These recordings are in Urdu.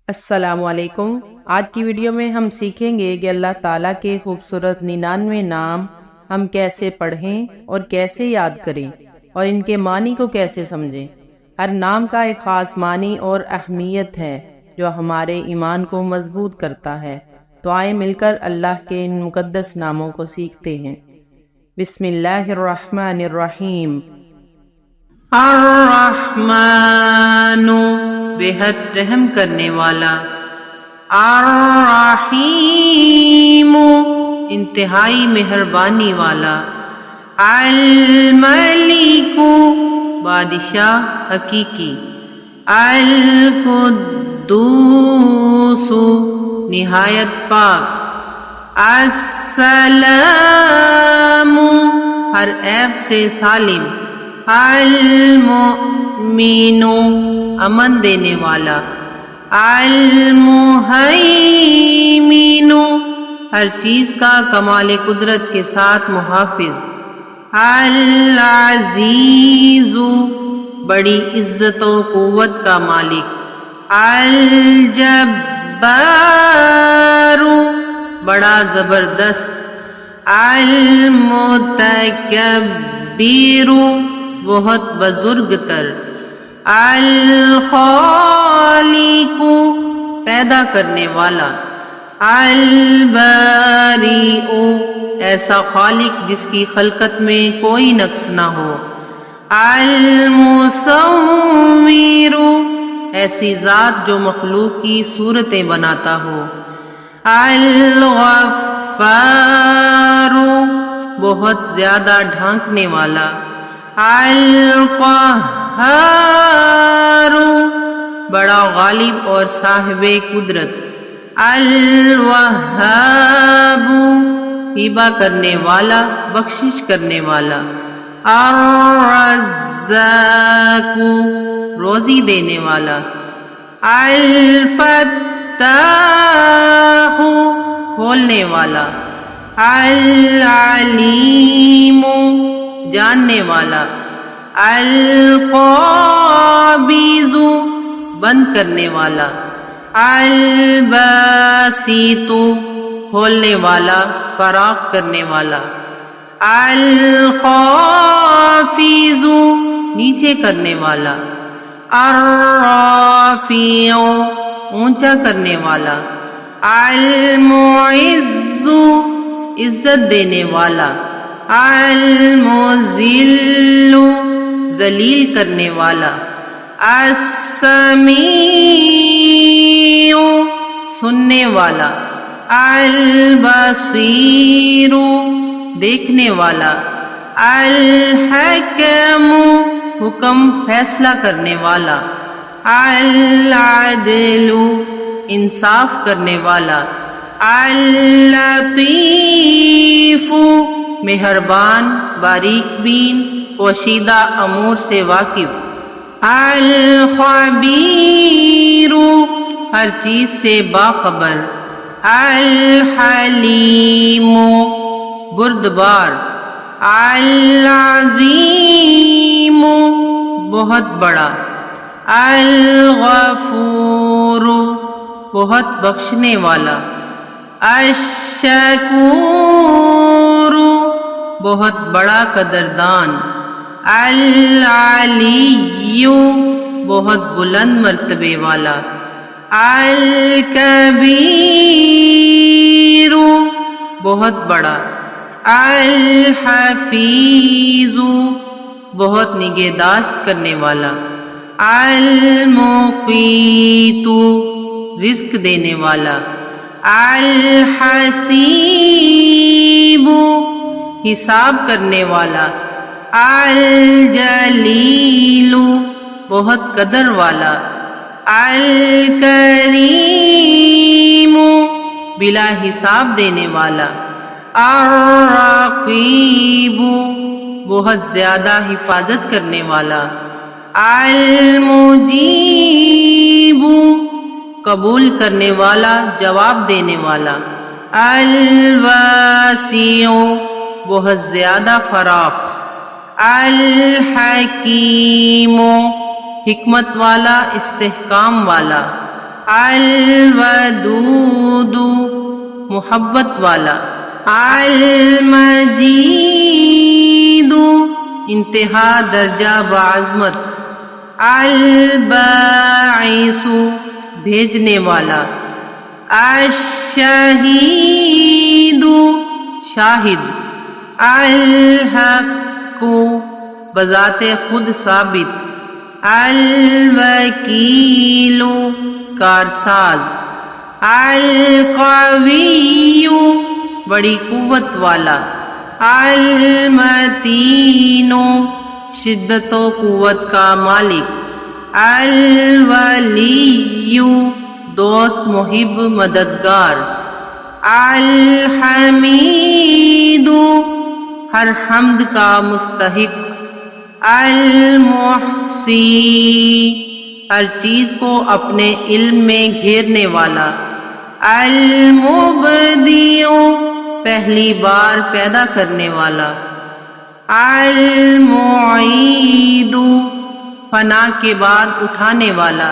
السلام علیکم۔ آج کی ویڈیو میں ہم سیکھیں گے کہ اللہ تعالیٰ کے خوبصورت 99 نام ہم کیسے پڑھیں اور کیسے یاد کریں اور ان کے معنی کو کیسے سمجھیں۔ ہر نام کا ایک خاص معنی اور اہمیت ہے جو ہمارے ایمان کو مضبوط کرتا ہے۔ تو آئیں مل کر اللہ کے ان مقدس ناموں کو سیکھتے ہیں۔ بسم اللہ الرحمن الرحیم۔ الرحمن بےحد رحم کرنے والا، الرحیم انتہائی مہربانی والا، الملک بادشاہ حقیقی، القدوس نہایت پاک، السلام ہر عیب سے سالم، المؤمن امن دینے والا، المہیمن ہر چیز کا کمال قدرت کے ساتھ محافظ، العزیز بڑی عزت و قوت کا مالک، الجبار بڑا زبردست، المتکبر بہت بزرگ تر، الخالق پیدا کرنے والا، الباریء ایسا خالق جس کی خلقت میں کوئی نقص نہ ہو، المصور ایسی ذات جو مخلوق کی صورتیں بناتا ہو، الغفار بہت زیادہ ڈھانکنے والا، القہار بڑا غالب اور صاحب قدرت، الوہاب ہبہ کرنے والا بخشش کرنے والا، الرزاق روزی دینے والا، الفتاح کھولنے والا، العلیم جاننے والا، القابض بند کرنے والا، الباسط کھولنے والا فراخ کرنے والا، الخافض نیچے کرنے والا، الرافع اونچا کرنے والا، المعز عزت دینے والا، المذل ذلیل کرنے والا، السمیع سننے والا، البصیر دیکھنے والا، الحکم حکم فیصلہ کرنے والا، العدل انصاف کرنے والا، اللطیف مہربان باریک بین پوشیدہ امور سے واقف، الخبیر ہر چیز سے باخبر، الحلیم بردبار، العظیم بہت بڑا، الغفور بہت بخشنے والا، الشکور بہت بڑا قدردان، العلی بہت بلند مرتبے والا، الکبیر بہت بڑا، الحفیظ بہت نگہداشت کرنے والا، المقیت رزق دینے والا، الحسیب حساب کرنے والا، الجلیل بہت قدر والا، الکریم بلا حساب دینے والا، الرقیب بہت زیادہ حفاظت کرنے والا، المجیب قبول کرنے والا جواب دینے والا، الواسع بہت زیادہ فراخ، الحکیم حکمت والا استحکام والا، الودود محبت والا، المجید انتہا درجہ بعظمت، الباعث بھیجنے والا، الشہید شاہد، الحق بذات خود ثابت، الوکیل کارساز، القوی بڑی قوت والا، المتین شدت و قوت کا مالک، الولی دوست محب مددگار، الحمید ہر حمد کا مستحق، المحصی ہر چیز کو اپنے علم میں گھیرنے والا، المبدیع پہلی بار پیدا کرنے والا، المعید فنا کے بعد اٹھانے والا،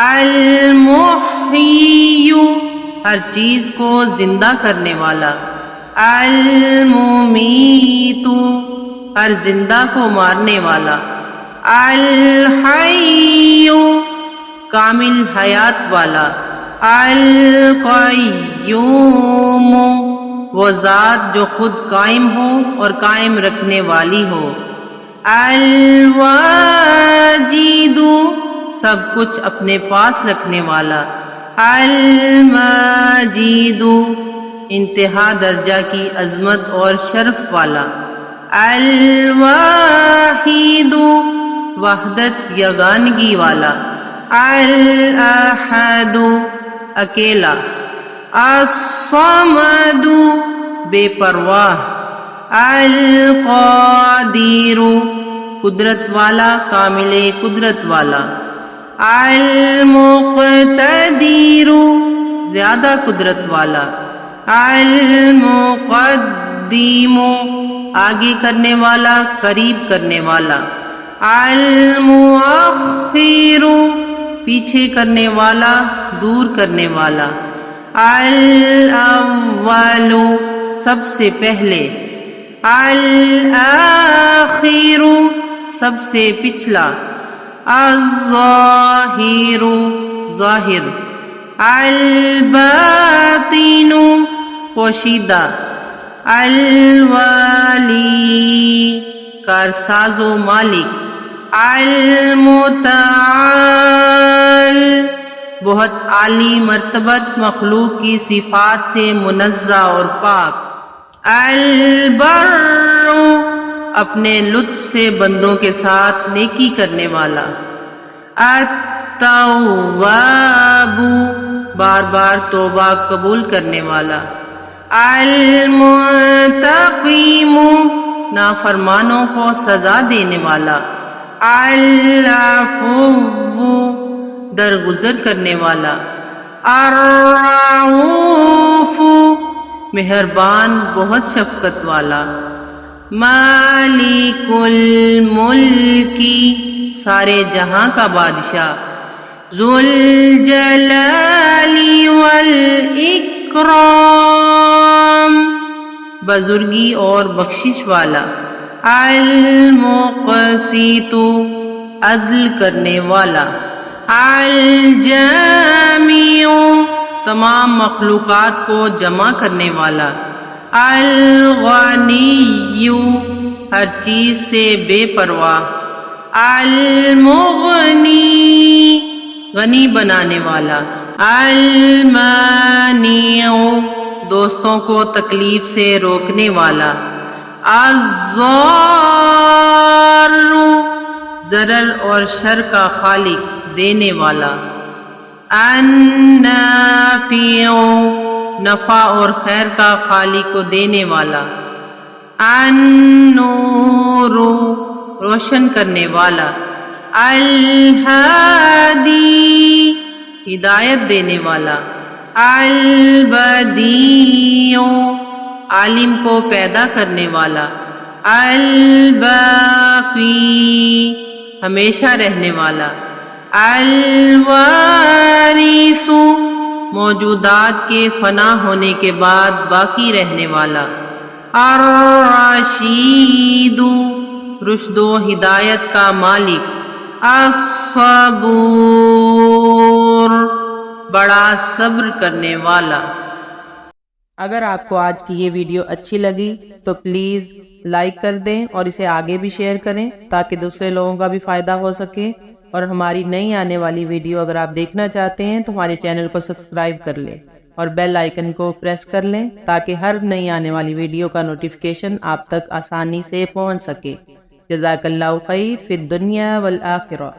المحیی ہر چیز کو زندہ کرنے والا، الممیت ہر زندہ کو مارنے والا، الحی کامل حیات والا، القیوم وہ ذات جو خود قائم ہو اور قائم رکھنے والی ہو، الواجد سب کچھ اپنے پاس رکھنے والا، المجید انتہا درجہ کی عظمت اور شرف والا، الواحد وحدت یگانگی والا، الاحد اکیلا، الصمد بے پرواہ، القادر قدرت والا کامل قدرت والا، المقتدر زیادہ قدرت والا، المقدم آگے کرنے والا قریب کرنے والا، المؤخر پیچھے کرنے والا دور کرنے والا، الاول سب سے پہلے، الآخر سب سے پچھلا، الظاہر ظاہر، الباطن پوشیدہ، الوالی کارساز و مالک، المتعال بہت عالی مرتبت مخلوق کی صفات سے منزہ اور پاک، البر اپنے لطف سے بندوں کے ساتھ نیکی کرنے والا، التواب بار بار توبہ قبول کرنے والا، المنتقم نافرمانوں کو سزا دینے والا، العفو درگزر کرنے والا، الرؤوف مہربان بہت شفقت والا، مالک الملک سارے جہاں کا بادشاہ، ذو الجلال والاکرام بزرگی اور بخشش والا، المقسط عدل کرنے والا، الجامع تمام مخلوقات کو جمع کرنے والا، الغنی ہر چیز سے بے پرواہ، المغنی غنی بنانے والا، المانع دوستوں کو تکلیف سے روکنے والا، الضار ضرر اور شر کا خالق دینے والا، النافع نفع اور خیر کا خالق کو دینے والا، النور روشن کرنے والا، الہادی ہدایت دینے والا، البدیع عالم کو پیدا کرنے والا، الباقی ہمیشہ رہنے والا، الوارث موجودات کے فنا ہونے کے بعد باقی رہنے والا، الرشید رشد و ہدایت کا مالک، الصبور بڑا صبر کرنے والا۔ اگر آپ کو آج کی یہ ویڈیو اچھی لگی تو پلیز لائک کر دیں اور اسے آگے بھی شیئر کریں تاکہ دوسرے لوگوں کا بھی فائدہ ہو سکے، اور ہماری نئی آنے والی ویڈیو اگر آپ دیکھنا چاہتے ہیں تو ہمارے چینل کو سبسکرائب کر لیں اور بیل آئیکن کو پریس کر لیں تاکہ ہر نئی آنے والی ویڈیو کا نوٹیفیکیشن آپ تک آسانی سے پہنچ سکے۔ جزاک اللہ خیر فی الدنیا والآخرہ۔